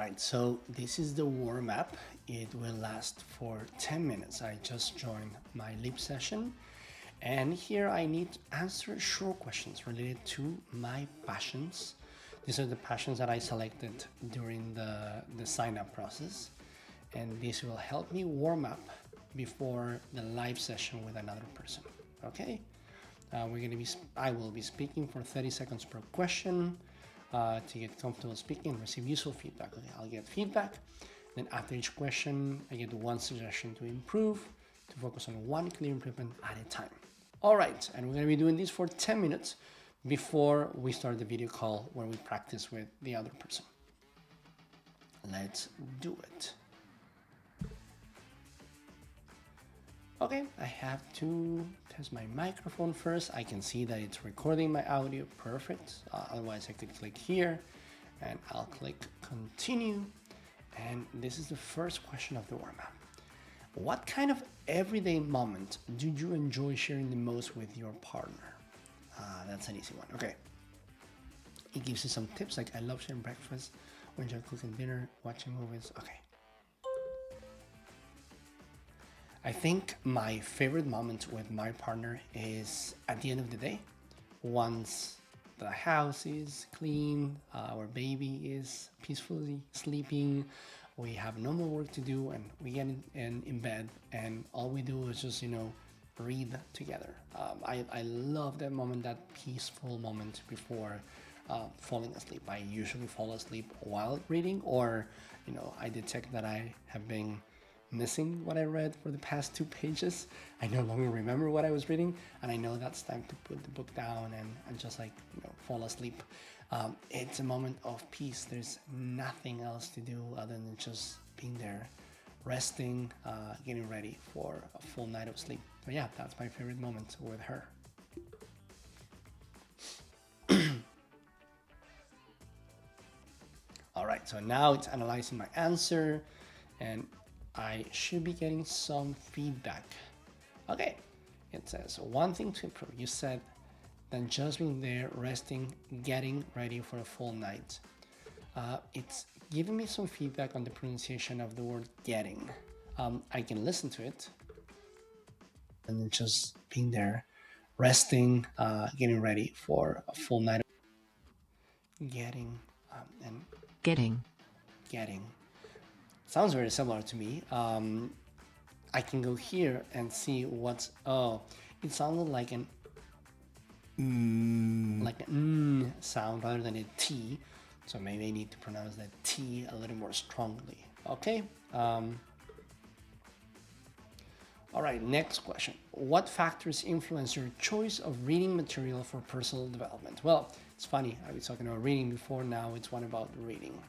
right, so this is the warm up. It will last for 10 minutes. I just joined my lip session, and here I need to answer short questions related to my passions. These are the passions that I selected during the sign up process, and this will help me warm up before the live session with another person. Okay? I will be speaking for 30 seconds per question to get comfortable speaking and receive useful feedback. Okay, I'll get feedback. Then after each question, I get one suggestion to improve, to focus on one clear improvement at a time. All right, and we're gonna be doing this for 10 minutes before we start the video call where we practice with the other person. Let's do it. Okay, I have to test my microphone first. I can see that it's recording my audio, perfect. Otherwise I could click here and I'll click continue. And this is the first question of the warm-up. What kind of everyday moment do you enjoy sharing the most with your partner? That's an easy one, okay. It gives you some tips like I love sharing breakfast, or enjoy cooking dinner, watching movies, okay. I think my favorite moment with my partner is at the end of the day, once the house is clean, our baby is peacefully sleeping, we have no more work to do, and we get in bed, and all we do is just, read together. I love that moment, that peaceful moment before falling asleep. I usually fall asleep while reading, or, I detect that I have been missing what I read for the past 2 pages. I no longer remember what I was reading, and I know that's time to put the book down and just fall asleep. It's a moment of peace. There's nothing else to do other than just being there, resting, getting ready for a full night of sleep. So yeah, that's my favorite moment with her. All right, so now it's analyzing my answer, and I should be getting some feedback. Okay, it says one thing to improve. You said that just being there, resting, getting ready for a full night. It's giving me some feedback on the pronunciation of the word getting. I can listen to it and just being there, resting, getting ready for a full night. Getting and Getting. Sounds very similar to me. I can go here and see what's, it sounded like an sound rather than a T. So maybe I need to pronounce that T a little more strongly. Okay. All right, next question. What factors influence your choice of reading material for personal development? Well, it's funny. I was talking about reading before. Now it's one about reading.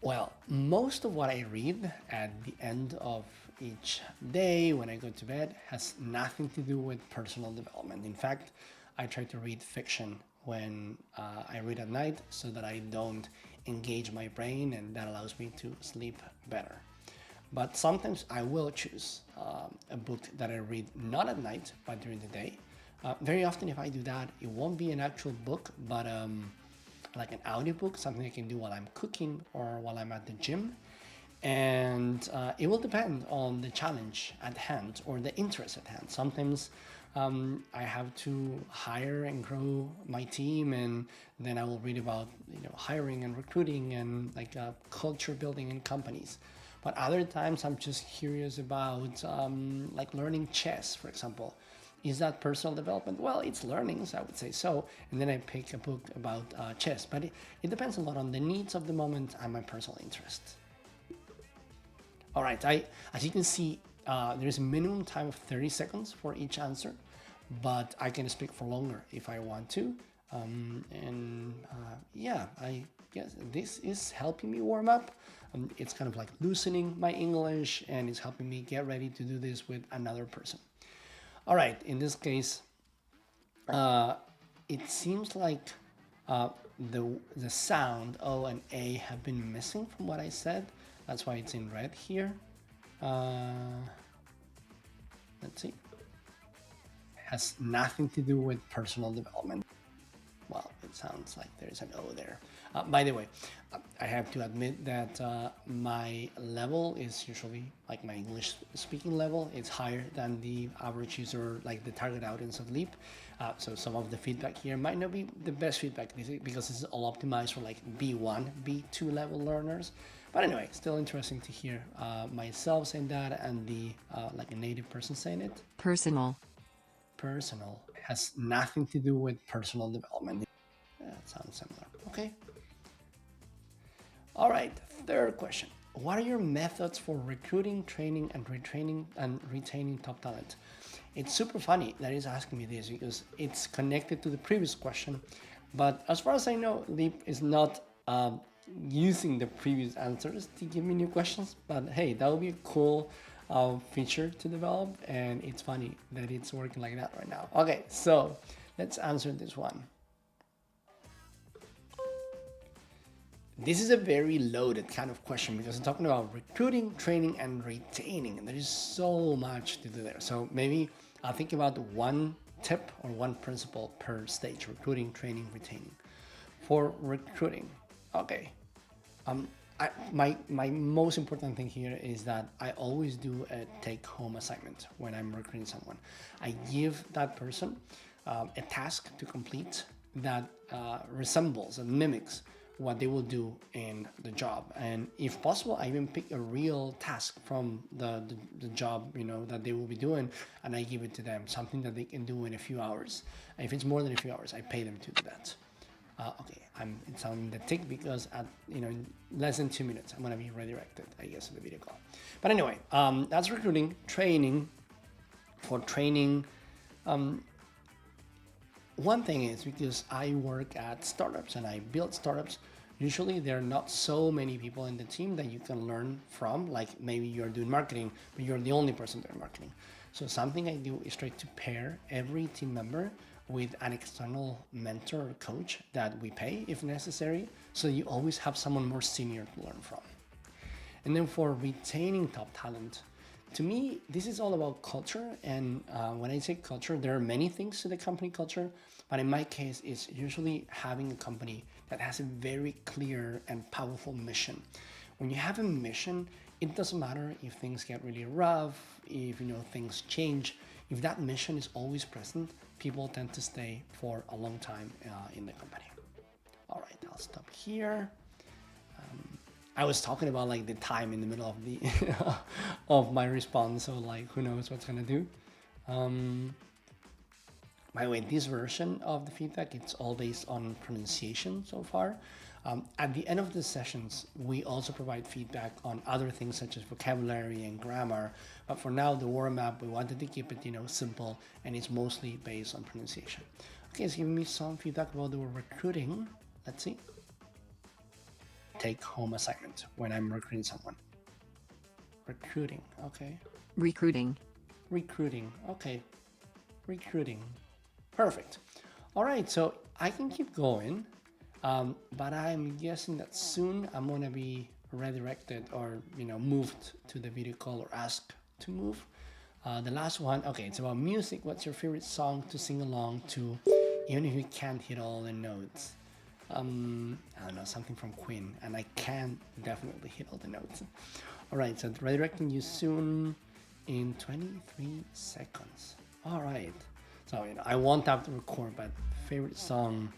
Well, most of what I read at the end of each day when I go to bed has nothing to do with personal development. In fact, I try to read fiction when I read at night so that I don't engage my brain, and that allows me to sleep better. But sometimes I will choose a book that I read not at night but during the day. Very often if I do that, it won't be an actual book, but like an audiobook, something I can do while I'm cooking or while I'm at the gym. And it will depend on the challenge at hand or the interest at hand. Sometimes I have to hire and grow my team, and then I will read about hiring and recruiting and culture building in companies. But other times I'm just curious about learning chess, for example. Is that personal development? Well, it's learning, so I would say so. And then I pick a book about chess. But it depends a lot on the needs of the moment and my personal interest. All right, as you can see, there's a minimum time of 30 seconds for each answer, but I can speak for longer if I want to. Yeah, I guess this is helping me warm up. It's kind of like loosening my English, and it's helping me get ready to do this with another person. All right, in this case, it seems like the sound O and A have been missing from what I said. That's why it's in red here. Let's see. It has nothing to do with personal development. Well, it It sounds like there's an O there. By the way, I have to admit that my level is usually like my English speaking level. It's higher than the average user, like the target audience of Leap. So some of the feedback here might not be the best feedback because this is all optimized for like B1, B2 level learners. But anyway, still interesting to hear myself saying that and the like a native person saying it. Personal. Personal has nothing to do with personal development. That sounds similar. Okay. All right. Third question. What are your methods for recruiting, training, and retaining top talent? It's super funny that he's asking me this because it's connected to the previous question. But as far as I know, Leap is not using the previous answers to give me new questions. But hey, that would be a cool feature to develop. And it's funny that it's working like that right now. Okay, so let's answer this one. This is a very loaded kind of question because I'm talking about recruiting, training, and retaining. And there is so much to do there. So maybe I'll think about one tip or one principle per stage: recruiting, training, retaining. For recruiting, okay. My most important thing here is that I always do a take-home assignment when I'm recruiting someone. I give that person a task to complete that resembles and mimics what they will do in the job, and if possible I even pick a real task from the job that they will be doing, and I give it to them, something that they can do in a few hours. And if it's more than a few hours, I pay them to do that. Okay, it's on the tick because at in less than 2 minutes I'm gonna be redirected, I guess, to the video call. But anyway, that's recruiting. Training. For training, one thing is because I work at startups and I build startups, usually there are not so many people in the team that you can learn from. Like maybe you're doing marketing, but you're the only person doing marketing. So something I do is try to pair every team member with an external mentor or coach that we pay if necessary. So you always have someone more senior to learn from. And then for retaining top talent, to me, this is all about culture. And when I say culture, there are many things to the company culture. But in my case, it's usually having a company that has a very clear and powerful mission. When you have a mission, it doesn't matter if things get really rough, if things change. If that mission is always present, people tend to stay for a long time in the company. All right, I'll stop here. I was talking about like the time in the middle of the of my response, so like who knows what's gonna do. By the way, this version of the feedback, it's all based on pronunciation so far. At the end of the sessions, we also provide feedback on other things such as vocabulary and grammar. But for now, the word map, we wanted to keep it simple, and it's mostly based on pronunciation. Okay, it's giving me some feedback about the word recruiting. Let's see. Take home assignment when I'm recruiting someone. Recruiting, okay. Recruiting. Recruiting, okay. Recruiting. Perfect. All right, so I can keep going, but I'm guessing that soon I'm gonna be redirected or moved to the video call or asked to move. The last one, okay, it's about music. What's your favorite song to sing along to, even if you can't hit all the notes? I don't know, something from Queen, and I can definitely hit all the notes. All right, so redirecting you soon in 23 seconds. All right, so I won't have to record, but favorite song,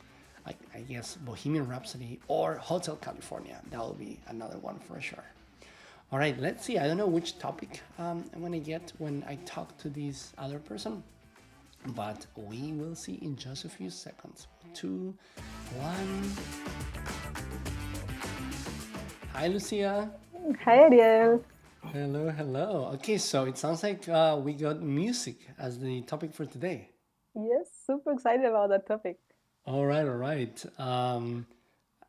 I guess Bohemian Rhapsody or Hotel California. That will be another one for sure. All right, let's see. I don't know which topic I'm gonna get when I talk to this other person, but we will see in just a few seconds. 2, 1. Hi, Lucia. Hi, Ariel. Hello, hello. Okay, so it sounds like we got music as the topic for today. Yes, super excited about that topic. All right, all right.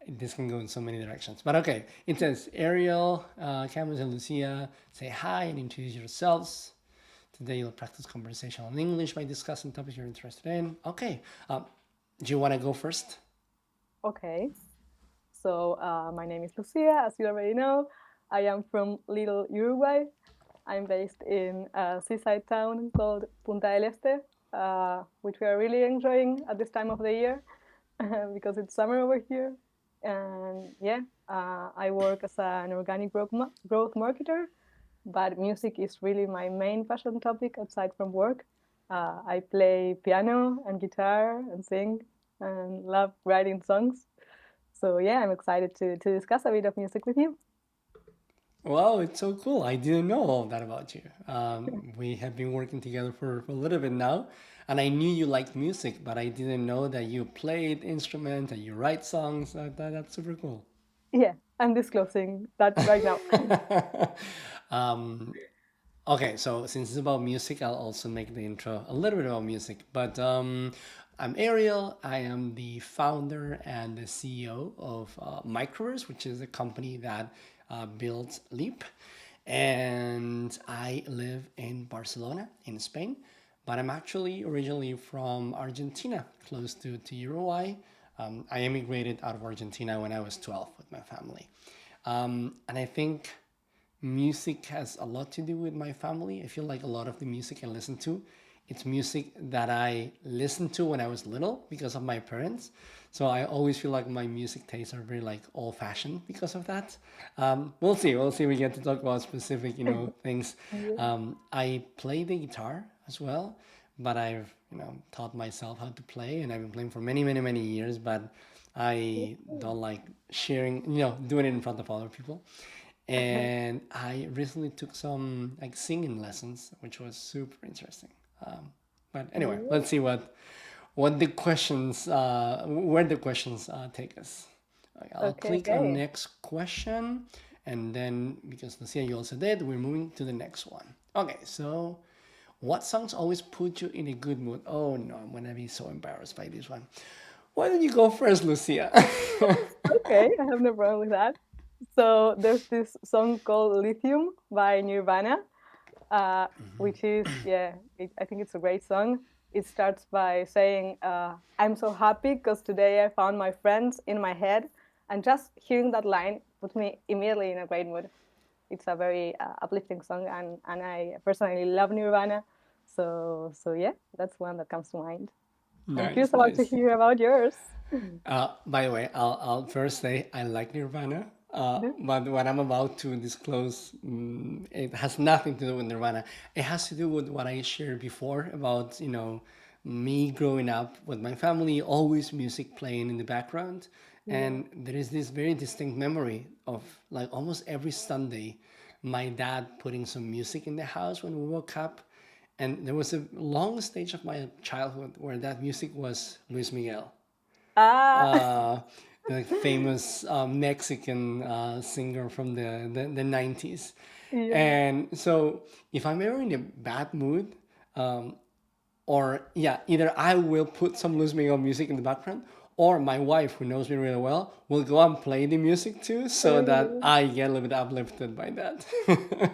This can go in so many directions, but okay. It says Ariel, Camus, and Lucia say hi and introduce yourselves. Today you'll practice conversational English by discussing topics you're interested in. Okay. Do you want to go first? Okay. So my name is Lucia, as you already know. I am from Little Uruguay. I'm based in a seaside town called Punta del Este, which we are really enjoying at this time of the year. because it's summer over here. And yeah, I work as an organic growth marketer, but music is really my main passion topic outside from work. I play piano and guitar and sing and love writing songs. So yeah, I'm excited to discuss a bit of music with you. Wow, it's so cool. I didn't know all that about you. We have been working together for a little bit now, and I knew you liked music, but I didn't know that you played instrument and you write songs. That's super cool. Yeah, I'm disclosing that right now. um, okay, so since it's about music, I'll also make the intro a little bit about music. But I'm Ariel. I am the founder and the CEO of Microverse, which is a company that builds Leap. And I live in Barcelona, in Spain. But I'm actually originally from Argentina, close to Uruguay. I immigrated out of Argentina when I was 12 with my family. And I think music has a lot to do with my family. I feel like a lot of the music I listen to, it's music that I listened to when I was little because of my parents. So I always feel like my music tastes are very like old fashioned because of that. We'll see. We'll see. We get to talk about specific, things. Yeah. I play the guitar as well, but I've taught myself how to play, and I've been playing for many, many, many years. But I don't like sharing, doing it in front of other people. And I recently took some like singing lessons, which was super interesting. But anyway, Yeah. let's see what the questions where the questions take us. Okay, I'll Okay, click on okay. next question, and then because Lucia, you also did, we're moving to the next one. Okay, so what songs always put you in a good mood? Oh no, I'm gonna be so embarrassed by this one. Why don't you go first, Lucia? Okay, I have no problem with that. So there's this song called Lithium by Nirvana, uh, which is, yeah, I think it's a great song. It starts by saying, I'm so happy because today I found my friends in my head. And just hearing that line puts me immediately in a great mood. It's a very uplifting song, and I personally love Nirvana. So yeah, that's one that comes to mind. I'm curious Nice, about to nice. hear about yours. By the way, I'll first say I like Nirvana, but what I'm about to disclose, it has nothing to do with Nirvana. It has to do with what I shared before about, me growing up with my family, always music playing in the background. Yeah. And there is this very distinct memory of like almost every Sunday, my dad putting some music in the house when we woke up. And there was a long stage of my childhood where that music was Luis Miguel, Ah, uh, the famous Mexican singer from the 90s. yeah. And so if I'm ever in a bad mood, or yeah, either I will put some Luis Miguel music in the background, or my wife, who knows me really well, will go and play the music too, so that Okay. I get a little bit uplifted by that.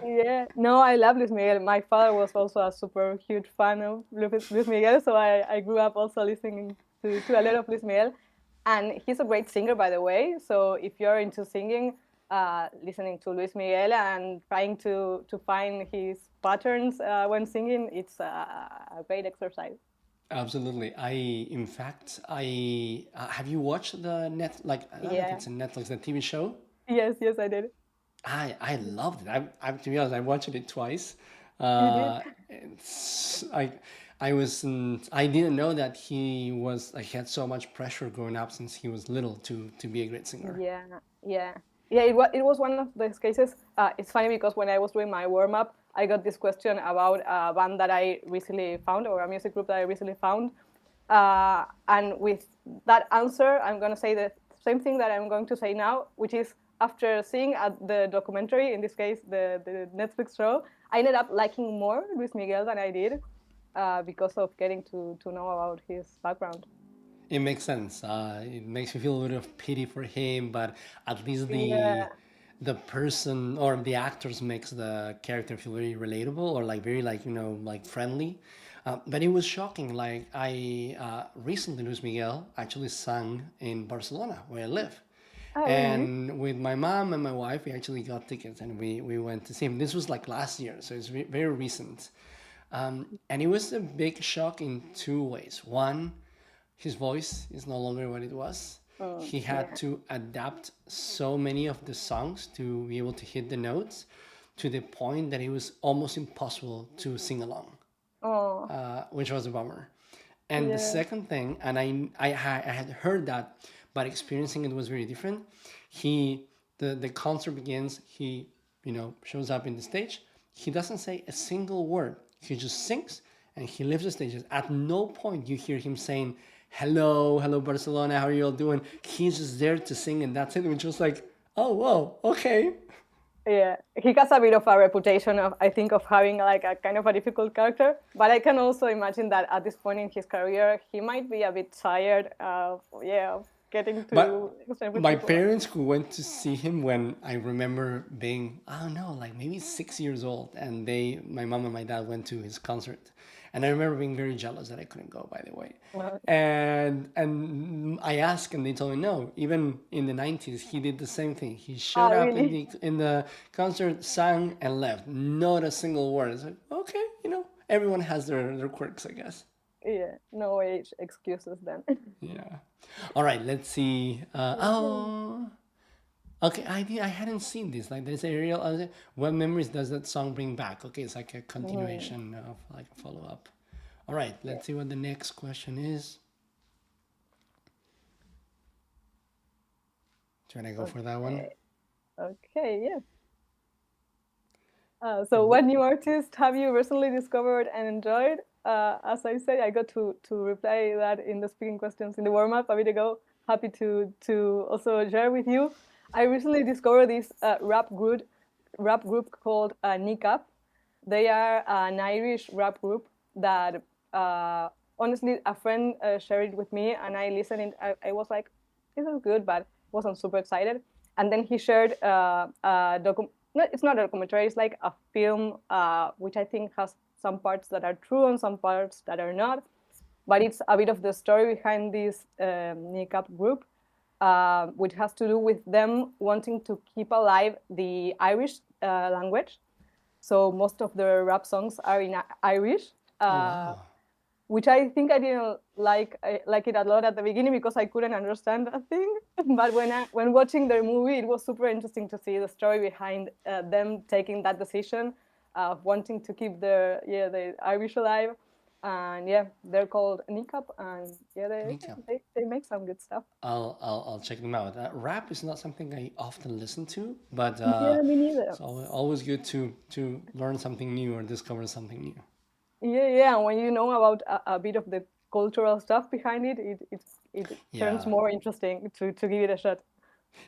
Yeah, no, I love Luis Miguel. My father was also a super huge fan of Luis Miguel, so I grew up also listening to a lot of Luis Miguel. And he's a great singer, by the way. So if you're into singing, listening to Luis Miguel and trying to find his patterns when singing, it's a great exercise. Absolutely. In fact, I have you watched the net like I don't know if Yeah. it's a Netflix, the TV show. Yes, yes, I did. I loved it. To be honest, I watched it twice. You did? It's I didn't know that he was like he had so much pressure growing up since he was little to be a great singer. Yeah, yeah, yeah. It was one of those cases. It's funny because when I was doing my warm up, I got this question about a band that I recently found or a music group that I recently found, and with that answer, I'm going to say the same thing that I'm going to say now, which is after seeing the documentary, in this case the Netflix show, I ended up liking more Luis Miguel than I did because of getting to know about his background. It makes sense. It makes me feel a little of pity for him, but at least Yeah. the person or the actors makes the character feel very relatable or like very like like friendly. But it was shocking. Like I recently, Luis Miguel actually sang in Barcelona where I live, Oh, really? and with my mom and my wife, we actually got tickets and we went to see him. This was like last year, so it's very recent. And it was a big shock in two ways. One, his voice is no longer what it was. He had Yeah. to adapt so many of the songs to be able to hit the notes to the point that it was almost impossible to sing along, Oh, which was a bummer. And the yeah. second thing, and I had heard that, but experiencing it was very different. He the concert begins. He shows up in the stage. He doesn't say a single word. He just sings and he leaves the stage. At no point you hear him saying, "Hello, hello Barcelona, how are you all doing?" He's just there to sing, and that's it. Which was like, oh whoa, okay. Yeah, he has a bit of a reputation of, I think, of having like a kind of a difficult character. But I can also imagine that at this point in his career, he might be a bit tired of, yeah, of getting But to extend with my people. parents who went to see him when I remember being, I don't know, like maybe 6 years old, and my mom and my dad went to his concert, and I remember being very jealous that I couldn't go. By the way, Uh, and I asked, and they told me no. Even in the 90s, he did the same thing. He showed oh, up in really? the concert, sang, and left. Not a single word. It's like, okay, everyone has their quirks, I guess. Yeah, no age excuses then. Yeah. All right, let's see. Okay. Okay, I hadn't seen this. Like, there's a real. What memories does that song bring back? Okay, it's like a Mhm. continuation of like a follow up. All right, Yeah. let's see what the next question is. Trying to go for that one. Okay. Okay. Yeah. So, what new artist have you recently discovered and enjoyed? As I said, I got to reply that in the speaking questions in the warm up a bit ago. Happy to also share with you. I recently discovered this rap group called Nick. They are an Irish rap group that honestly a friend shared it with me, and I listened. I was like, "This is good," but wasn't super excited. And then he shared a no, it's not a documentary. It's like a film, which I think has some parts that are true and some parts that are not. But it's a bit of the story behind this NICAP group, which has to do with them wanting to keep alive the Irish language. So most of the rap songs are in Irish, Oh uh, wow. which I think I didn't like it a lot at the beginning because I couldn't understand a thing. But when watching their movie, it was super interesting to see the story behind them taking that decision of wanting to keep the Irish alive. And yeah, they're called Niqab, and yeah, they, Nika. they they make some good stuff. I'll check them out. Rap is not something I often listen to, but Yeah, me neither. it's always good to learn something new or discover something new. Yeah. And when you know about a bit of the cultural stuff behind it turns Yeah, more interesting to give it a shot.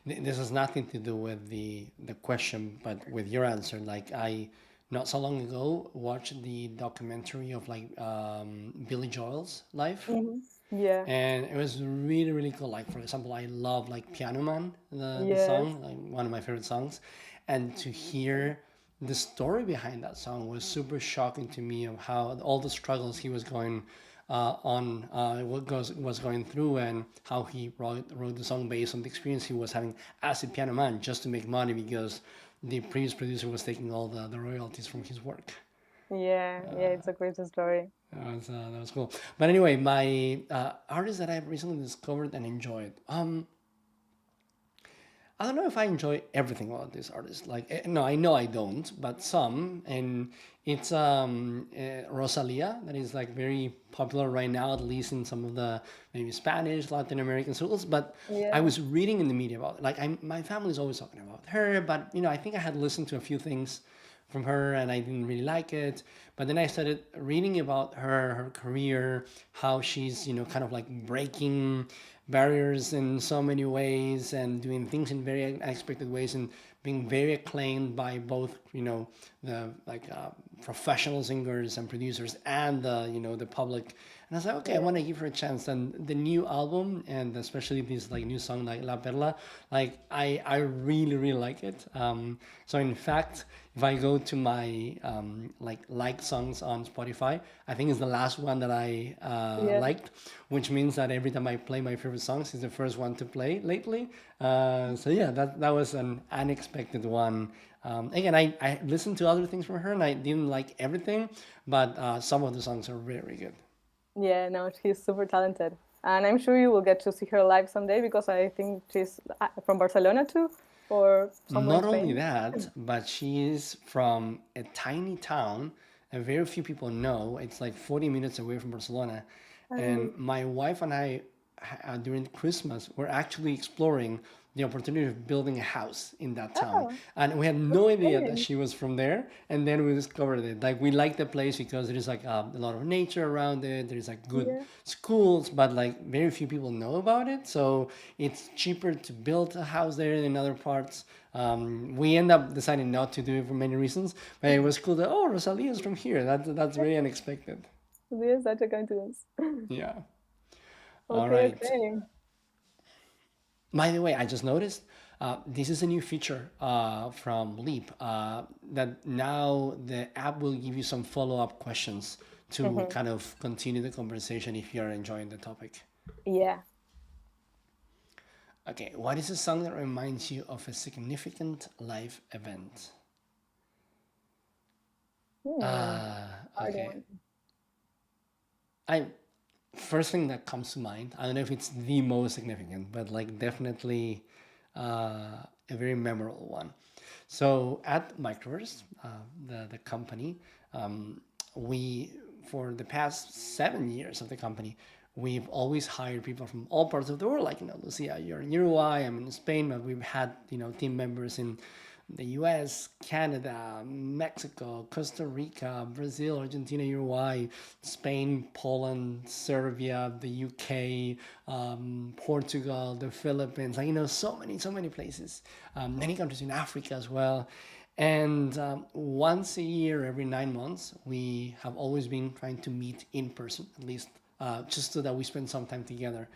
this has nothing to do with the question, but with your answer. Like I, not so long ago, watched the documentary of like Billy Joel's life, Hmm. Yeah, and it was really really cool. Like for example, I love like Piano Man, the yes, song, like one of my favorite songs, and to hear the story behind that song was super shocking to me of how all the struggles he was going on what was going through, and how he wrote the song based on the experience he was having as a piano man just to make money because the previous producer was taking all the royalties from his work. yeah. It's a great story. That was cool. But anyway, my artist that I've recently discovered and enjoyed. I don't know if I enjoy everything about this artist. Like, no, I know I don't, but some, and it's Rosalia that is like very popular right now, at least in some of the maybe Spanish, Latin American circles. But I Yeah, was reading in the media about it. Like, my family's always talking about her, but I think I had listened to a few things from her and I didn't really like it. But then I started reading about her career, how she's, kind of like breaking barriers in so many ways and doing things in very unexpected ways and being very acclaimed by both, the like professional singers and producers and the public. And I was like, okay, I yeah, want to give her a chance. And the new album, and especially this like new song like La Perla, like I really really like it. So in fact, if I go to my like songs on Spotify, I think it's the last one that I yeah, liked, which means that every time I play my favorite songs, it's the first one to play lately. So yeah, that was an unexpected one. Again, I listened to other things from her and I didn't like everything, but some of the songs are very good. yeah. No, she's super talented. and I'm sure you will get to see her live someday because I think she's from Barcelona too, or somewhere in Not only Spain. that, but she is from a tiny town and very few people know. It's like 40 minutes away from Barcelona. Oh, And really? my wife and I, during Christmas, were actually exploring the opportunity of building a house in that town. Oh, And we had no idea that okay. she was from there. And then we discovered it. Like, we like the place because there is like a lot of nature around it. There is like good Yeah. schools, but like very few people know about it. So it's cheaper to build a house there than in other parts. We end up deciding not to do it for many reasons, but it was cool that, oh, Rosalia is from here. That's very unexpected. Yes, such a coincidence. Yeah. All Okay, right. okay. By the way, I just noticed this is a new feature from Leap that now the app will give you some follow up questions to Hmm. kind of continue the conversation if you're enjoying the topic. Yeah. Okay, what is a song that reminds you of a significant life event? Hmm. Hard Okay, one. I first thing that comes to mind. I don't know if it's the most significant, but like definitely a very memorable one. So at Microverse, the company, we for the past 7 years of the company, we've always hired people from all parts of the world. Like Lucia, you're in Uruguay, I'm in Spain, but we've had team members in the U.S., Canada, Mexico, Costa Rica, Brazil, Argentina, Uruguay, Spain, Poland, Serbia, the U.K., Portugal, the Philippines. Like so many places. Many countries in Africa as well. And once a year, every 9 months, we have always been trying to meet in person, at least just so that we spend some time together.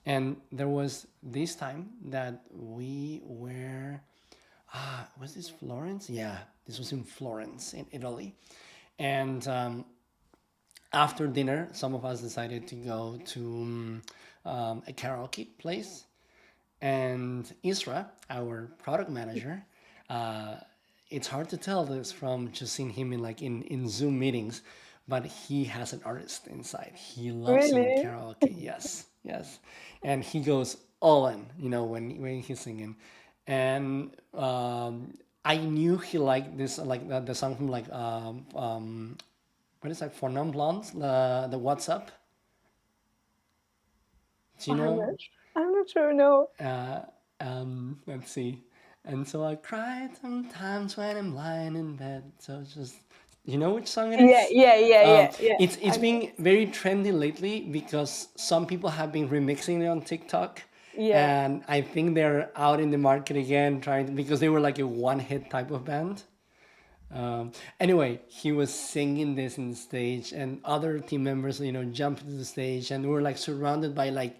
And there was this time that we were was this Florence? Yeah, this was in Florence, in Italy. And after dinner, some of us decided to go to a karaoke place. And Isra, our product manager, uh, it's hard to tell this from just seeing him in Zoom meetings, but he has an artist inside. He loves singing Really? karaoke. Yes, yes, and he goes all in. When he's singing, and I knew he liked this like the song from like what is that for non blondes the What's Up. Do you I'm know? not. I'm not sure. No. Let's see. And so I cried sometimes when I'm lying in bed. So it's just, you know which song it Yeah. is? Yeah. Yeah. Yeah. Yeah. It's I know. been very trendy lately because some people have been remixing it on TikTok, Yeah. and I think they're out in the market again trying to, because they were like a one hit type of band. Anyway, he was singing this in the stage, and other team members, jumped to the stage, and we were like surrounded by like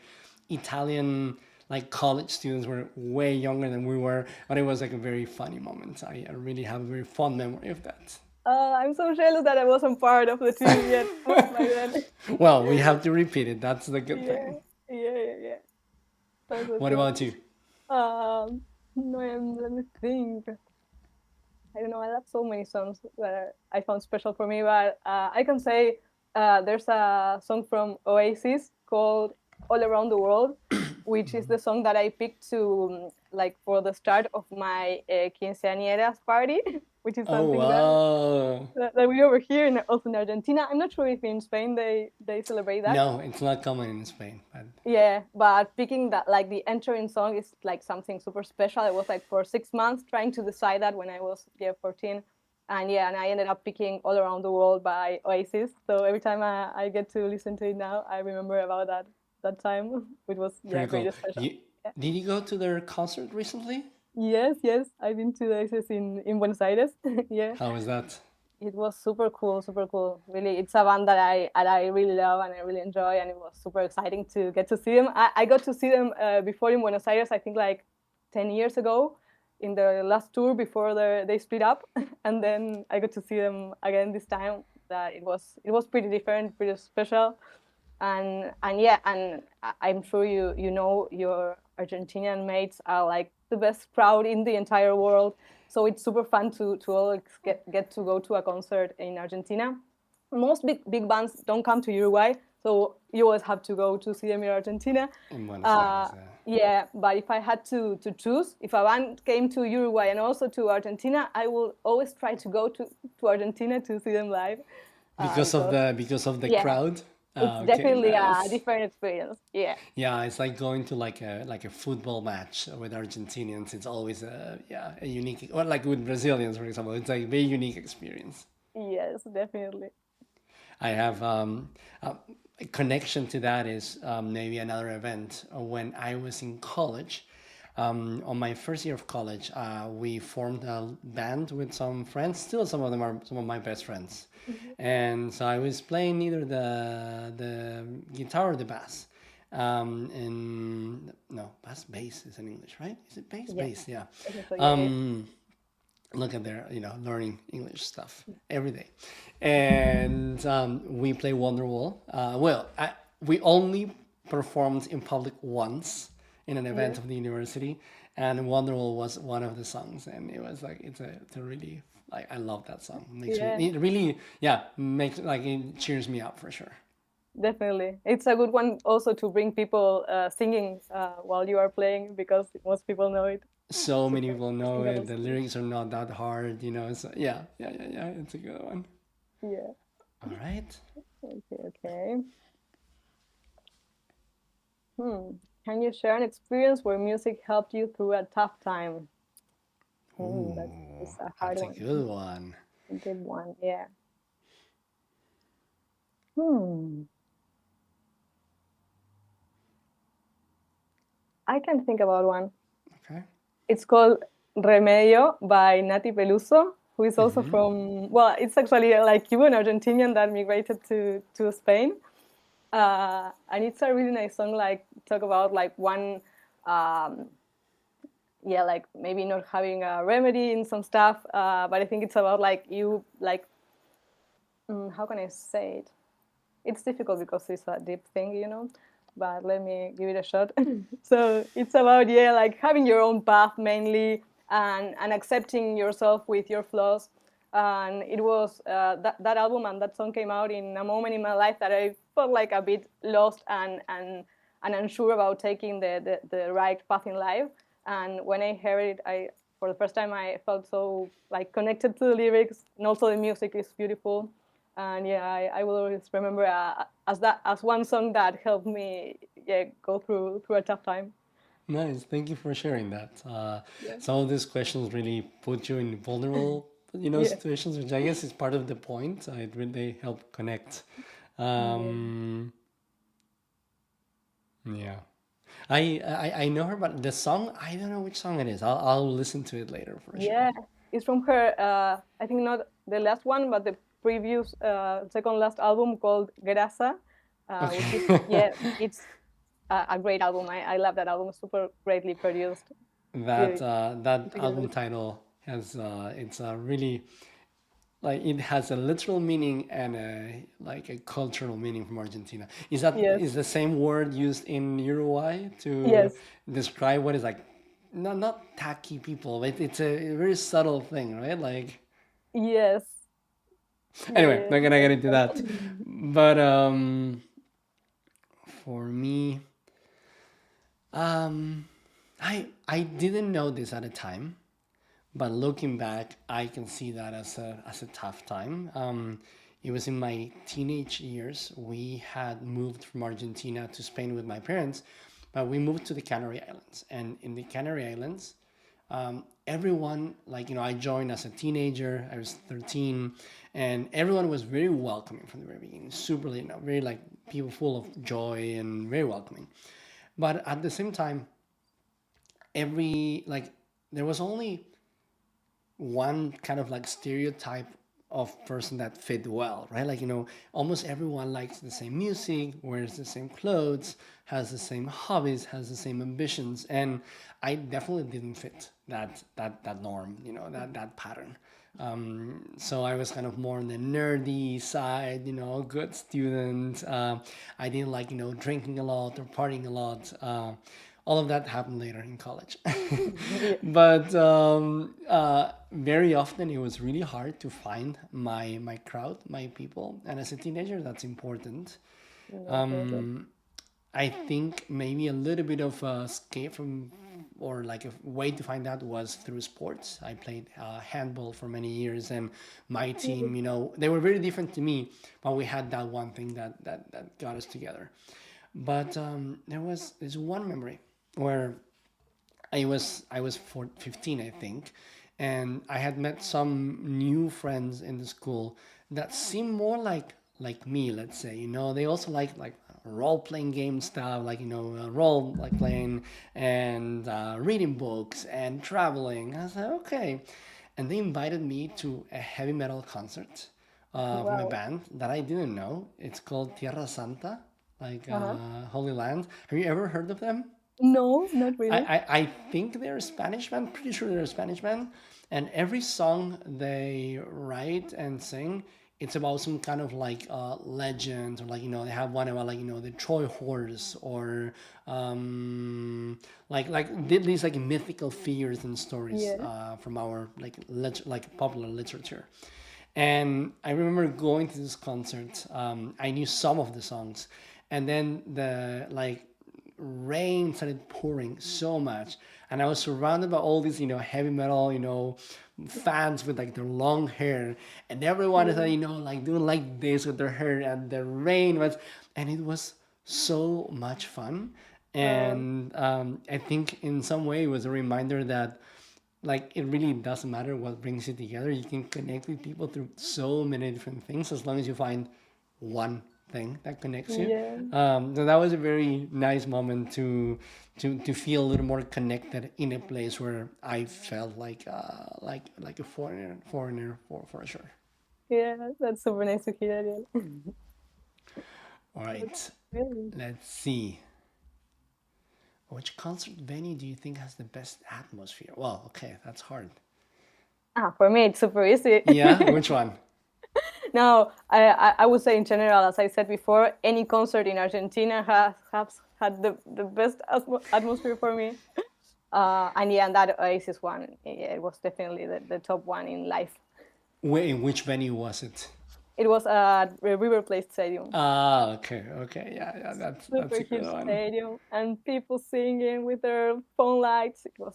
Italian like college students were way younger than we were, but it was like a very funny moment. I really have a very fond memory of that. I'm so jealous that I wasn't part of the team yet back then. Well, we have to repeat it. That's the good Yeah. thing. Yeah. Yeah. Yeah. That's so What about cool. you? No, let me think. I don't know. I love so many songs that I found special for me, but I can say there's a song from Oasis called "All Around the World," which is the song that I picked to like for the start of my quinceañeras party, which is Oh something wow! that we over here and also in Argentina. I'm not sure if in Spain they celebrate that. No, it's not common in Spain, but Yeah, but picking that like the entering song is like something super special. I was like for 6 months trying to decide that when I was 14, and yeah, and I ended up picking "All Around the World" by Oasis. So every time I get to listen to it now, I remember about that time, which was pretty really cool. special. You Yeah. did you go to their concert recently? Yes, yes, I've been to Oasis in Buenos Aires. Yeah. How was that? It was super cool, super cool. Really, it's a band that I really love and I really enjoy, and it was super exciting to get to see them. I got to see them before in Buenos Aires, I think like 10 years ago, in their last tour before they split up, and then I got to see them again this time. That it was pretty different, pretty special, and yeah, and I'm sure you know your Argentinian mates are like the best crowd in the entire world. So it's super fun to all get to go to a concert in Argentina. Most big bands don't come to Uruguay, So you always have to go to see them in Argentina. In Buenos Aires. Uh, yeah, but if I had to choose, if a band came to Uruguay and also to Argentina, I will always try to go to Argentina to see them live. Because Because of the yeah, crowd. it's Okay, definitely a nice. different experience. Yeah, Yeah, it's like going to like a football match with Argentinians. It's always a unique, or like with Brazilians, for example. It's like a very unique experience. yes, definitely. I have a connection to that is maybe another event when I was in college. On my first year of college, we formed a band with some friends. Still, some of them are some of my best friends, Mhm. and so I was playing either the guitar or the bass. And no, bass is in English, right? Is it bass? Yeah, Bass, yeah. I think so. Yeah, Um, look at their learning English stuff every day, and we play Wonderwall. We only performed in public once in an yeah, event of the university, and Wonderwall was one of the songs, and it was like it's a really like I love that song. Makes me yeah. it really makes like it cheers me up for sure. Definitely. It's a good one also to bring people singing while you are playing because most people know it. So So many people know sing that it. The also. lyrics are not that hard, you know. So yeah. It's a good one. Yeah. All right. Okay, okay. Hmm. Can you share an experience where music helped you through a tough time? Ooh, That's a hard that's a one. good one. A good one. Yeah. Hmm. I can think about one. Okay. It's called Remedio by Nati Peluso, who is also Mm-hmm. from, well, it's actually like Cuban Argentinian that migrated to Spain. And it's a really nice song, like talk about like one, um, yeah, like maybe not having a remedy in some stuff, but I think it's about like you, like, how can I say it? It's difficult because it's a deep thing, but let me give it a shot. So it's about, yeah, like having your own path mainly, and accepting yourself with your flaws. And it was that album and that song came out in a moment in my life that I felt like a bit lost and unsure about taking the right path in life. And when I heard it, I for the first time I felt so like connected to the lyrics, and also the music is beautiful. And yeah, I will always remember as one song that helped me, yeah, go through a tough time. Nice. Thank you for sharing that. Yeah, Some of these questions really put you in vulnerable, yeah, situations, which I guess is part of the point. It really help connect. yeah. Um, yeah. I know her, but the song, I don't know which song it is. I'll listen to it later for sure. Yeah, it's from her. I think not the last one, but the previous second last album called Grasa, which is, Okay. yeah, it's a great album. I love that album. Super greatly produced. That Really, that album together. title has it's a really like it has a literal meaning and a cultural meaning from Argentina. Yes, Is the same word used in Uruguay to yes, describe what is like not tacky people, but it's a very subtle thing, right? Like yes. Yeah, anyway, yeah. not gonna I get think into so. that. But for me, um, I didn't know this at the time, but looking back, I can see that as a tough time. It was in my teenage years. We had moved from Argentina to Spain with my parents, but we moved to the Canary Islands. And in the Canary Islands, everyone, like, I joined as a teenager. I was 13, and everyone was very welcoming from the very beginning. Super, very like people full of joy and very welcoming. But at the same time, there was only one kind of like stereotype of person that fit well, right? Like, almost everyone likes the same music, wears the same clothes, has the same hobbies, has the same ambitions, and I definitely didn't fit that norm, that pattern. So I was kind of more on the nerdy side, good student. I didn't like, drinking a lot or partying a lot. All of that happened later in college. Yeah. But very often it was really hard to find my crowd, my people. And as a teenager, that's important. Definitely. I think maybe a little bit of a escape from, or like a way to find that was through sports. I played handball for many years, and my Mm. team, they were very different to me, but we had that one thing that got us together. But there was this one memory where I was 15, I think, and I had met some new friends in the school that seemed more like me. Let's say, they also like role playing game stuff, like role like playing and reading books and traveling. I said okay, and they invited me to a heavy metal concert from a Wow. band that I didn't know. It's called Tierra Santa, like Uh-huh. Holy Land. Have you ever heard of them? No, not I, really. I, I think they're a Spanish band, pretty sure they're a Spanish band. And every song they write and sing, it's about some kind of like legend, or like, they have one about like, the Troy horse, or these like mythical figures and stories Yeah. from our like popular literature. And I remember going to this concert. I knew some of the songs, and then the like rain started pouring so much, and I was surrounded by all these heavy metal fans with like their long hair, and everyone is Yeah. like doing like this with their hair, and the rain was, and it was so much fun. Uh, And I think in some way it was a reminder that like it really doesn't matter what brings you together. You can connect with people through so many different things as long as you find one thing that connects you. yeah. So that was a very nice moment to feel a little more connected in a place where I felt like a foreigner for sure. Yeah. That's super nice to hear. Yeah. All That's right, really. let's see. Which concert venue do you think has the best atmosphere? Well, okay, that's hard. For me, it's super easy. Yeah, which one? No, I would say in general, as I said before, any concert in Argentina has had the best atmosphere for me. And yeah, and that Oasis one, yeah, it was definitely the top one in life. In which venue was it? It was at River Plate Stadium, Ah, okay, okay, yeah, yeah, that's super a good huge one. stadium, and people singing with their phone lights. It was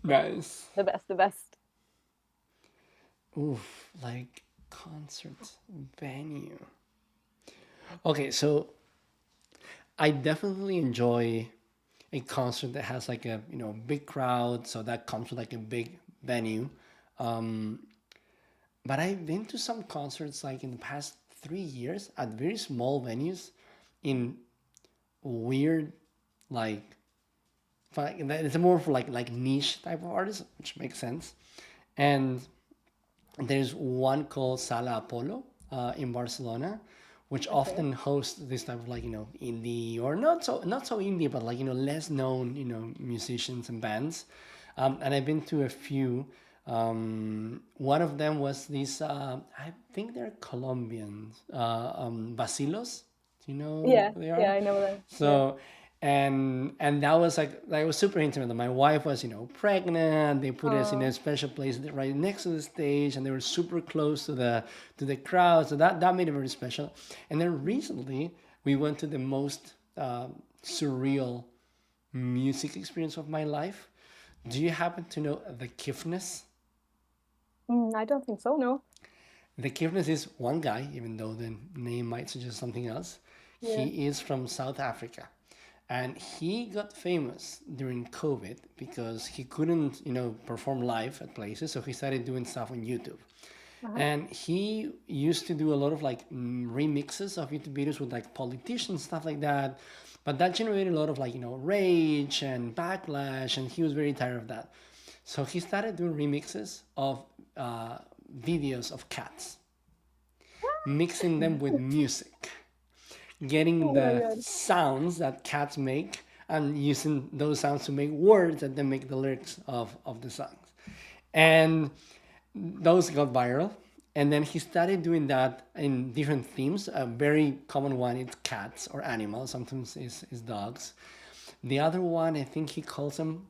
Nice. the best, the best. Oof, like concert venue. Okay, so I definitely enjoy a concert that has like a big crowd, so that comes with like a big venue. Um, but I've been to some concerts like in the past 3 years at very small venues in weird like it's more for like niche type of artists, which makes sense. And there's one called Sala Apollo in Barcelona, which Okay. often hosts this type of like indie, or not so indie, but like less known musicians and bands. And I've been to a few. One of them was this. I think they're Colombians. Basilos. Do you know Yeah, who they yeah, are? I know that. Yeah. So, and that was like was super intimate. My wife was pregnant. They put us in a Oh, special place right next to the stage, and they were super close to the crowd. So that made it very special. And then recently we went to the most surreal music experience of my life. Do you happen to know the Kiffness? I don't think so. No. The Kivnes is one guy, even though the name might suggest something else. Yeah. He is from South Africa. And he got famous during COVID because he couldn't, perform live at places. So he started doing stuff on YouTube. Uh-huh. And he used to do a lot of like remixes of YouTube videos with like politicians, stuff like that. But that generated a lot of like, rage and backlash. And he was very tired of that. So he started doing remixes of videos of cats, mixing them with music, getting Oh my the God. sounds that cats make and using those sounds to make words that then make the lyrics of the songs. And those got viral. And then he started doing that in different themes. A very common one is cats or animals, sometimes is dogs. The other one, I think he calls them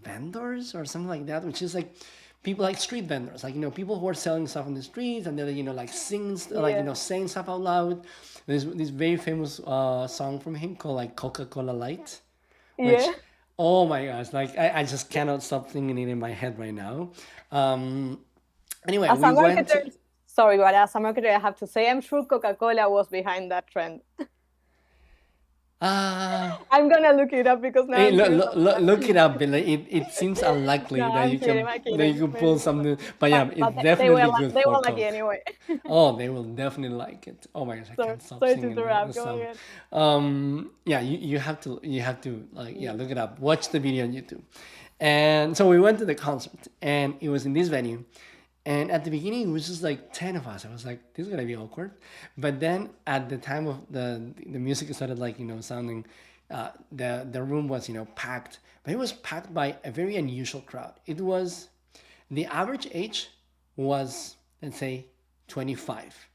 vendors or something like that, which is like people like street vendors, like people who are selling stuff on the streets, and they're like singing, like Yeah. saying stuff out loud. There's this very famous song from him called like Coca-Cola Light, Yeah. which, oh my gosh, like I just cannot stop singing it in my head right now. Um, anyway, As we a went. marketer, sorry, but as a marketer, I have to say, I'm sure Coca-Cola was behind that trend. Uh, I'm gonna look it up because now Hey, I'm curious about that. look it up. But like, it seems No, unlikely that I'm kidding. I'm you kidding. can Maybe pull it was. something. But yeah, But it's they were definitely good they for were lucky Coke. anyway. Oh, they will definitely like it. Oh my gosh, I Sorry, can't stop sorry to singing the interrupt. Go song. ahead. Yeah, you have to like yeah, look it up. Watch the video on YouTube. And so we went to the concert, and it was in this venue. And at the beginning, it was just like 10 of us. I was like, this is gonna be awkward. But then at the time of the music started like sounding, the room was packed, but it was packed by a very unusual crowd. It was the average age was, let's say, 25.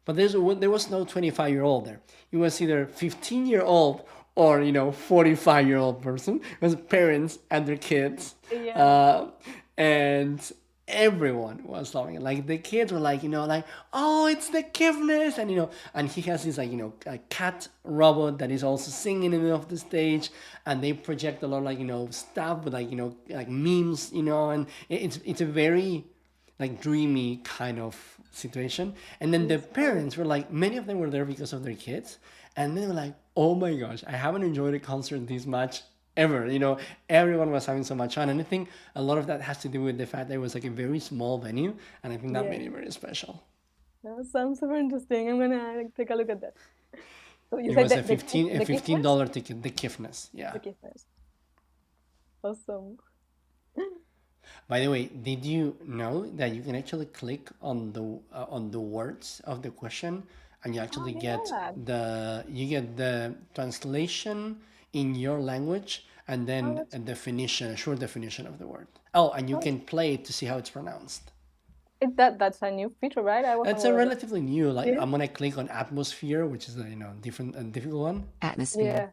But there was no 25-year-old there. It was either 15-year-old or 45-year-old person. It was parents and their kids, Yeah. uh, and everyone was loving it. Like the kids were like, like, oh, it's the Kivness, and and he has this like a cat robot that is also singing in the middle of the stage, and they project a lot of like stuff with like like memes, and it's a very like dreamy kind of situation. And then the It's nice. parents were like, many of them were there because of their kids, and they were like, oh my gosh, I haven't enjoyed a concert this much ever. Everyone was having so much fun, and I think a lot of that has to do with the fact that it was like a very small venue, and I think that made Yeah. it very special. That sounds super interesting. I'm gonna take a look at that. So you It said was that a the fifteen Kiffness? dollar ticket, the Kiffness, yeah. The Kiffness. Awesome. By the way, did you know that you can actually click on the words of the question, and you Oh, I actually didn't know get that. the translation in your language, and Oh, then that's a short definition of the word. Oh, and you oh, can play it to see how it's pronounced. that's a new feature, right? I wasn't It's a aware of it. relatively new. Like Yeah. I'm gonna click on atmosphere, which is a different a difficult one. Atmosphere. Yeah.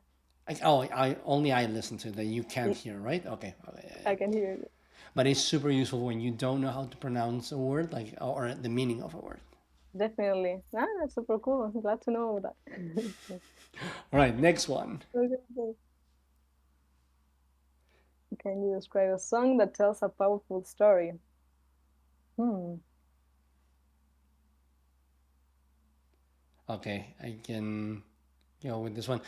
Like, oh, I listen to it that you can't y- hear, right? Okay, okay, yeah, yeah. I can hear you. But it's super useful when you don't know how to pronounce a word, like or the meaning of a word. Definitely. Ah, that's super cool. I'm glad to know that. All right, next one. Okay. Can you describe a song that tells a powerful story? Hmm. Okay, I can go with this one.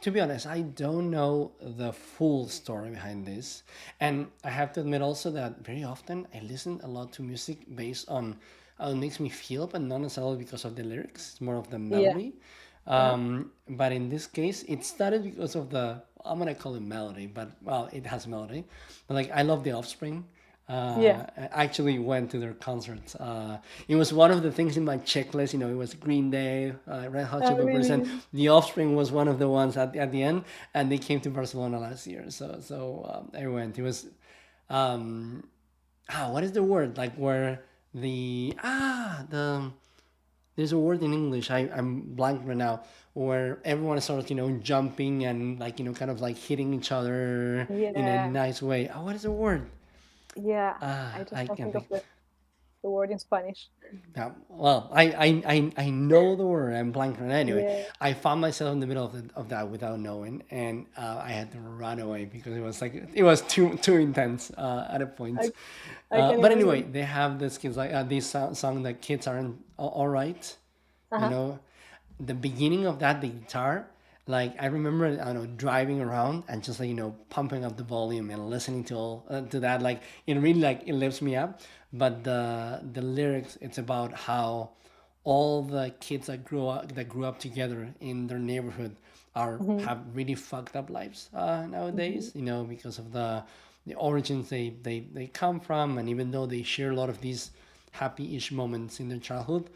To be honest, I don't know the full story behind this, and I have to admit also that very often I listen a lot to music based on how it makes me feel, but not necessarily because of the lyrics. It's more of the Yeah. melody. Uh-huh. But in this case, it started because of I'm gonna call it melody, but well, it has melody. But like, I love The Offspring. Yeah. I actually went to their concerts. It was one of the things in my checklist. It was Green Day, Red Hot Oh, Chili Peppers, and really? The Offspring was one of the ones at the end. And they came to Barcelona last year, I went. It was what is the word like where the there's a word in English. I'm blank right now. Where everyone starts, jumping and like, kind of like hitting each other in a Yeah. nice way. Oh, what is the word? Yeah. I just I can't can't think of think. the word in Spanish. Yeah, well, I know the word. I'm blanking. Anyway, Yeah. I found myself in the middle of that without knowing, and I had to run away because it was too intense at a I point. I can But anyway, imagine. they have this kids like this song that kids aren't all right. You Uh-huh. know, the beginning of that, the guitar, like I remember, I don't know, driving around and just like pumping up the volume and listening to all to that. Like it really like it lifts me up. But the lyrics, it's about how all the kids that grew up together in their neighborhood are Hmm. have really fucked up lives Hmm. nowadays. Because of the origins they come from, and even though they share a lot of these happy-ish moments in their childhood,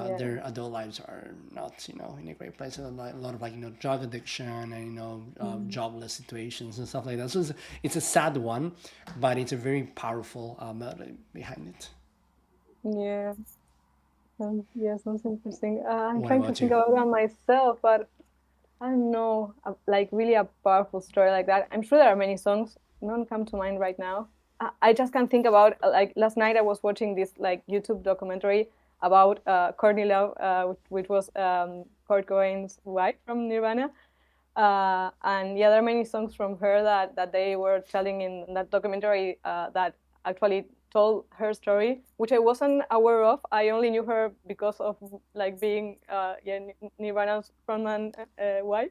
Yeah. their adult lives are not, in a great place. And a lot of like, drug addiction and, Mhm. jobless situations and stuff like that. So it's a sad one, but it's a very powerful melody behind it. Yeah. Yeah, sounds interesting. I'm What trying to about think you? about one myself, but I don't know, like really a powerful story like that. I'm sure there are many songs. None come to mind right now. I just can't think about, like, last night I was watching this like YouTube documentary about Courtney Love, which was Kurt Cobain's wife from Nirvana. And yeah, there are many songs from her that they were telling in that documentary that actually told her story, which I wasn't aware of. I only knew her because of like being Nirvana's frontman wife.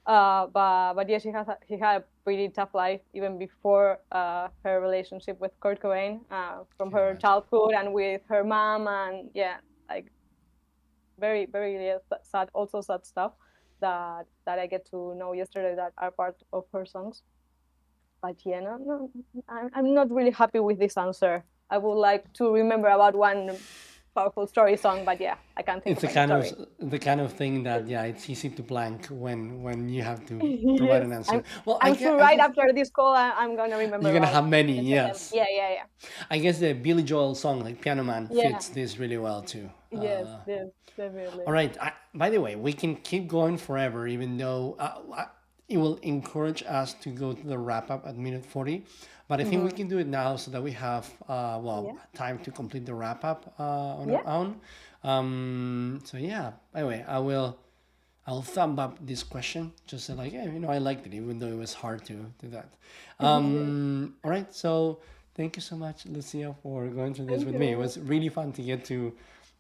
But yeah, she had a pretty tough life even before her relationship with Kurt Cobain, from her childhood and with her mom, and yeah, like very very, yeah, sad, also sad stuff that I get to know yesterday that are part of her songs. But yeah, no, I'm not really happy with this answer. I would like to remember about one powerful story song, but yeah, I can't think It's of any story. the kind of thing that, yeah, it's easy to blank when you have to provide Yes, an answer. Well, I'm sure I right guess after this call, I'm gonna you're remember gonna about have many. each of them. Yes, Yeah, yeah, yeah, I guess the Billy Joel song, like Piano Man, yeah. fits this really well too. Yes, yes, definitely. All right. By the way, we can keep going forever, even though it will encourage us to go to the wrap up at minute 40. But I think we Hmm. can do it now so that we have, Yeah, time to complete the wrap up on yeah. our own. So yeah. By the way, I'll thumb up this question just so like, yeah, I liked it, even though it was hard to do that. Yes, All right. So thank you so much, Lucia, for going through this thank with me. It you. was really fun to get to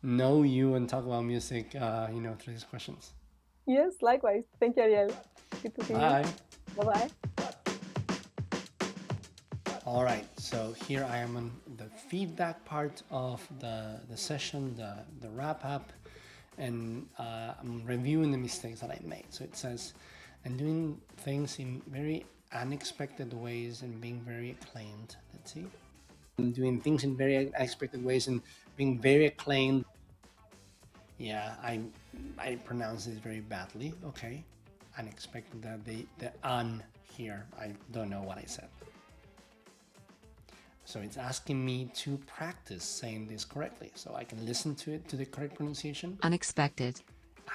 know you and talk about music, through these questions. Yes, likewise. Thank you, Ariel. Good to see you. Bye. Bye bye. All right. So here I am on the feedback part of the session, the wrap up, and I'm reviewing the mistakes that I made. So it says, and doing things in very unexpected ways and being very acclaimed. Let's see. And doing things in very unexpected ways and being very acclaimed. Yeah, I pronounce this very badly. Okay, unexpected, that the un here. I don't know what I said. So it's asking me to practice saying this correctly, so I can listen to it to the correct pronunciation. Unexpected.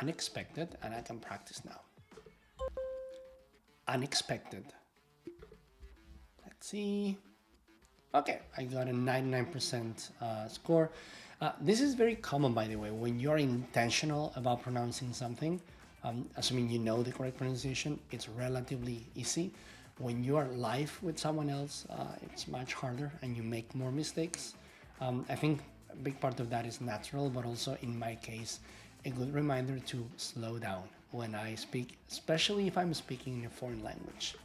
Unexpected, and I can practice now. Unexpected. Let's see. Okay, I got a 99% score. This is very common, by the way, when you're intentional about pronouncing something, assuming you know the correct pronunciation, it's relatively easy. When you are live with someone else, it's much harder and you make more mistakes. I think a big part of that is natural, but also in my case, a good reminder to slow down when I speak, especially if I'm speaking in a foreign language.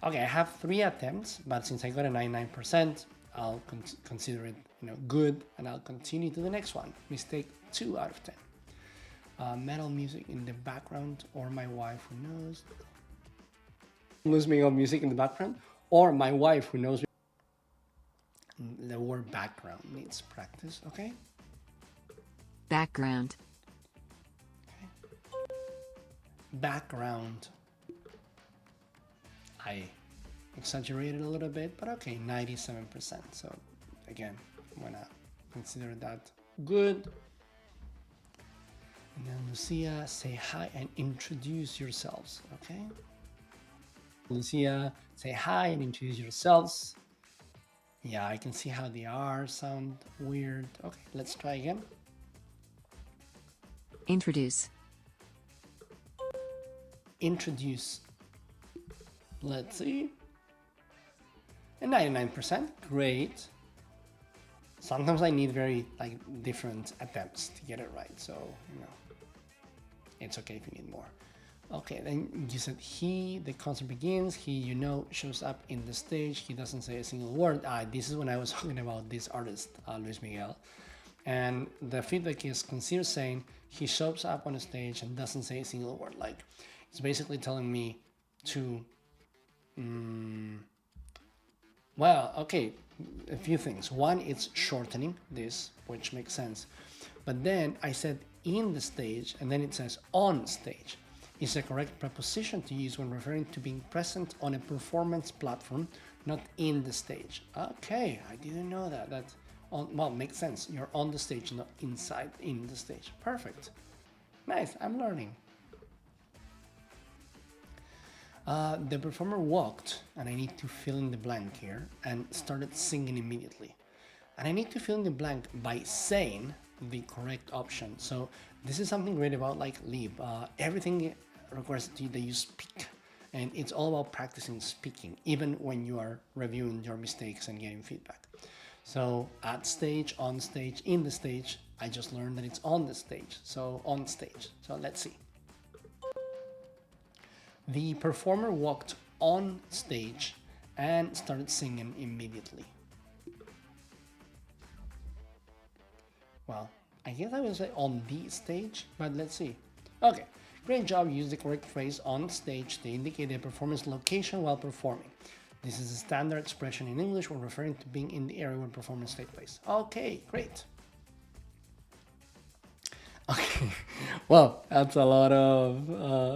Okay, I have 3 attempts, but since I got a 99%, I'll consider it, good, and I'll continue to the next one. Mistake 2 out of 10. Metal music in the background, or my wife who knows. Listening of music in the background, or my wife who knows. The word background needs practice. Okay. Background. Background. I exaggerated a little bit, but okay, 97%. So again, I'm gonna consider that good. And then Lucia, say hi and introduce yourselves. Okay. Lucia, say hi and introduce yourselves. Yeah, I can see how the R sound weird. Okay, let's try again. Introduce. Introduce. Let's see. And 99%, great. Sometimes I need very different attempts to get it right, so it's okay if you need more. Okay, then you said he, the concert begins, he, shows up in the stage, he doesn't say a single word. This is when I was talking about this artist, Luis Miguel. And the feedback is consider saying he shows up on a stage and doesn't say a single word. Like, it's basically telling me to, well, okay, a few things. One, it's shortening this, which makes sense. But then I said in the stage, and then it says on stage. Is a correct preposition to use when referring to being present on a performance platform, not in the stage. Okay, I didn't know that. That well, makes sense. You're on the stage, not inside in the stage. Perfect. Nice, I'm learning. The performer walked, and I need to fill in the blank here, and started singing immediately. And I need to fill in the blank by saying the correct option. So this is something great about like Leap. Everything requires that you speak, and it's all about practicing speaking, even when you are reviewing your mistakes and getting feedback. So at stage, on stage, in the stage, I just learned that it's on the stage. So on stage. So let's see. The performer walked on stage and started singing immediately. Well, I guess I would say on the stage, but let's see. Okay, great job. Use the correct phrase on stage to indicate the performance location while performing. This is a standard expression in English when referring to being in the area where performance takes place. Okay, great. Okay, well, that's a lot of.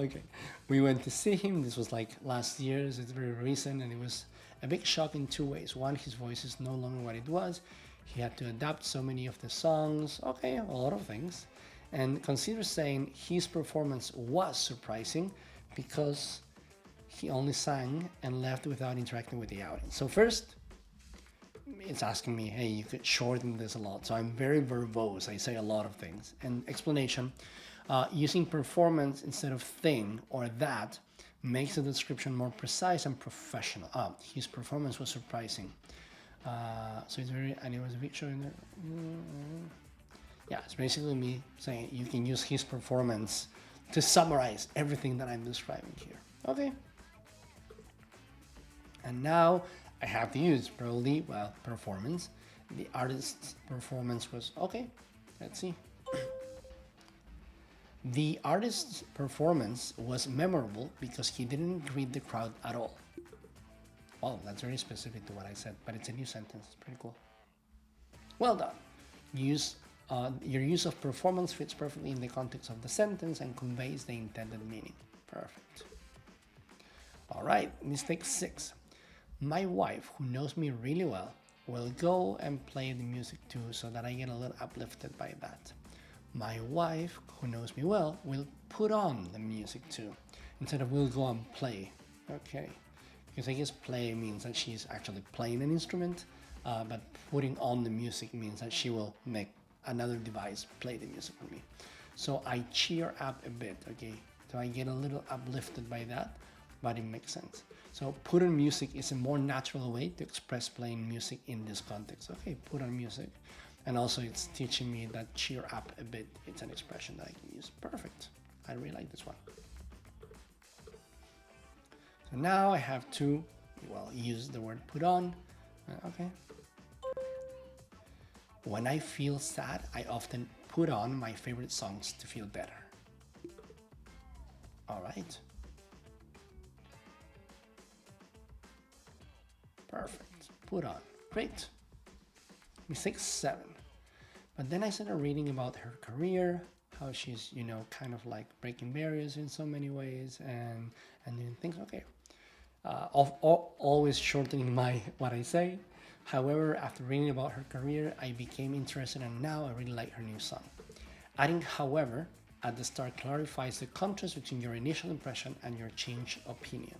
Okay, we went to see him. This was like last year, so it's very recent, and it was a big shock in two ways. One, his voice is no longer what it was. He had to adapt so many of the songs. Okay, a lot of things. And consider saying his performance was surprising because he only sang and left without interacting with the audience. So first, it's asking me, hey, you could shorten this a lot. So I'm very verbose. I say a lot of things. And explanation, using performance instead of thing or that makes the description more precise and professional. His performance was surprising. So it's very, and it was a picture in there. Yeah, it's basically me saying you can use his performance to summarize everything that I'm describing here. Okay. And now I have to use probably, well, performance. The artist's performance was, okay, let's see. The artist's performance was memorable because he didn't read the crowd at all. Oh, that's very specific to what I said, but it's a new sentence. It's pretty cool. Well done. Your use of performance fits perfectly in the context of the sentence and conveys the intended meaning. Perfect. All right, mistake 6. My wife, who knows me really well, will go and play the music too so that I get a little uplifted by that. My wife, who knows me well, will put on the music too, instead of will go and play. Okay. Because I guess play means that she's actually playing an instrument, but putting on the music means that she will make another device play the music for me. So I cheer up a bit, okay? So I get a little uplifted by that, but it makes sense. So put on music is a more natural way to express playing music in this context. Okay, put on music. And also it's teaching me that cheer up a bit. It's an expression that I can use. Perfect. I really like this one. So now I have to, well, use the word put on. Okay. When I feel sad, I often put on my favorite songs to feel better. All right. Perfect. Put on. Great. Mistake 7. But then I started reading about her career, how she's, kind of like breaking barriers in so many ways and doing things. Okay. Always shortening what I say. However, after reading about her career, I became interested and now I really like her new song. Adding however at the start clarifies the contrast between your initial impression and your changed opinion.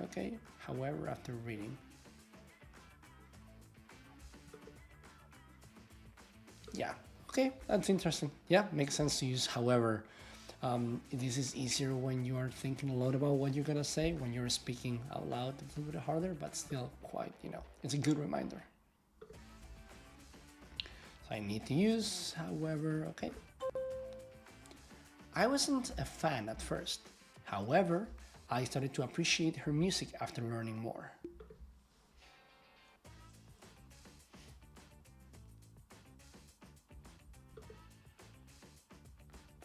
Okay, however, after reading. Yeah, okay, that's interesting. Yeah, makes sense to use however. This is easier when you are thinking a lot about what you're gonna say. When you're speaking out loud, it's a little bit harder, but still quite, it's a good reminder. So I need to use, however, okay. I wasn't a fan at first. However, I started to appreciate her music after learning more.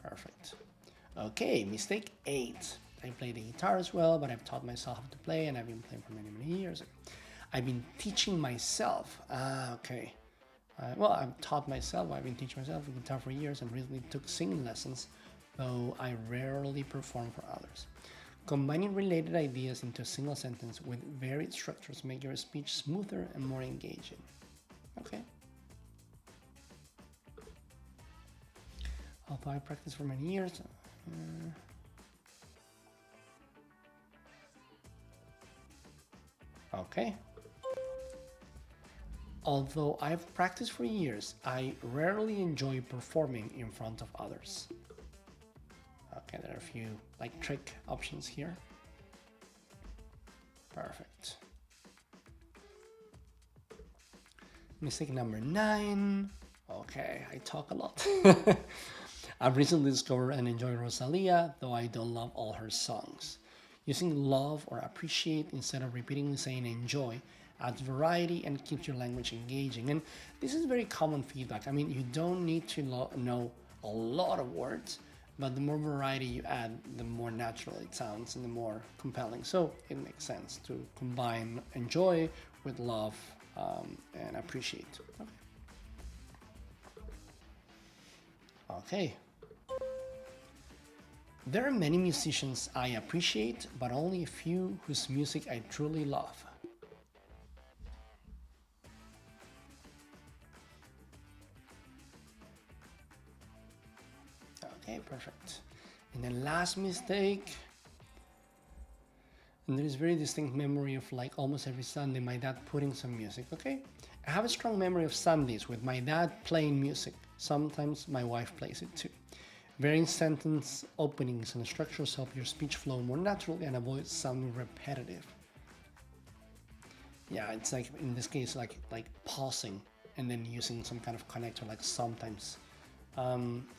Perfect. Okay, mistake 8. I play the guitar as well, but I've taught myself how to play and I've been playing for many, many years. I've been teaching myself. Okay. Well, I've taught myself, I've been teaching myself the guitar for years and recently took singing lessons, though I rarely perform for others. Combining related ideas into a single sentence with varied structures make your speech smoother and more engaging. Okay. Although I practiced for many years, Okay. Although I've practiced for years, I rarely enjoy performing in front of others. Okay, there are a few like trick options here. Perfect. Mistake number 9. Okay, I talk a lot. I've recently discovered and enjoyed Rosalia, though I don't love all her songs. Using love or appreciate instead of repeatedly saying enjoy adds variety and keeps your language engaging. And this is very common feedback. I mean, you don't need to know a lot of words, but the more variety you add, the more natural it sounds and the more compelling. So it makes sense to combine enjoy with love and appreciate. Okay. There are many musicians I appreciate, but only a few whose music I truly love. Okay, perfect. And then last mistake. And there is very distinct memory of like almost every Sunday my dad putting some music, okay? I have a strong memory of Sundays with my dad playing music. Sometimes my wife plays it too. Varying sentence openings and structures help your speech flow more naturally and avoid sounding repetitive. Yeah, it's like in this case like pausing and then using some kind of connector like sometimes.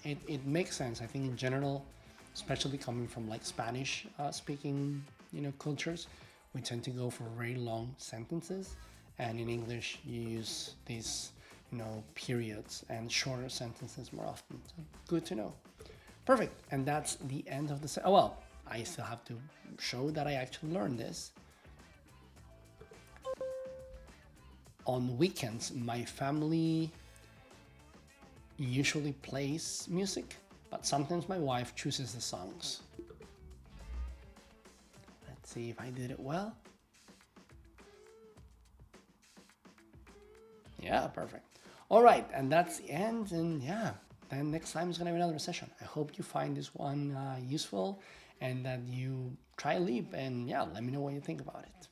It makes sense. I think in general, especially coming from like Spanish speaking cultures, we tend to go for very long sentences, and in English you use these periods and shorter sentences more often. So good to know. Perfect. And that's the end of the oh well, I still have to show that I actually learned this. On weekends my family usually plays music, but sometimes my wife chooses the songs. Let's see if I did it well. Yeah, perfect. All right, and that's the end. And yeah, then next time is gonna be another session. I hope you find this one useful and that you try a leap. And yeah, let me know what you think about it.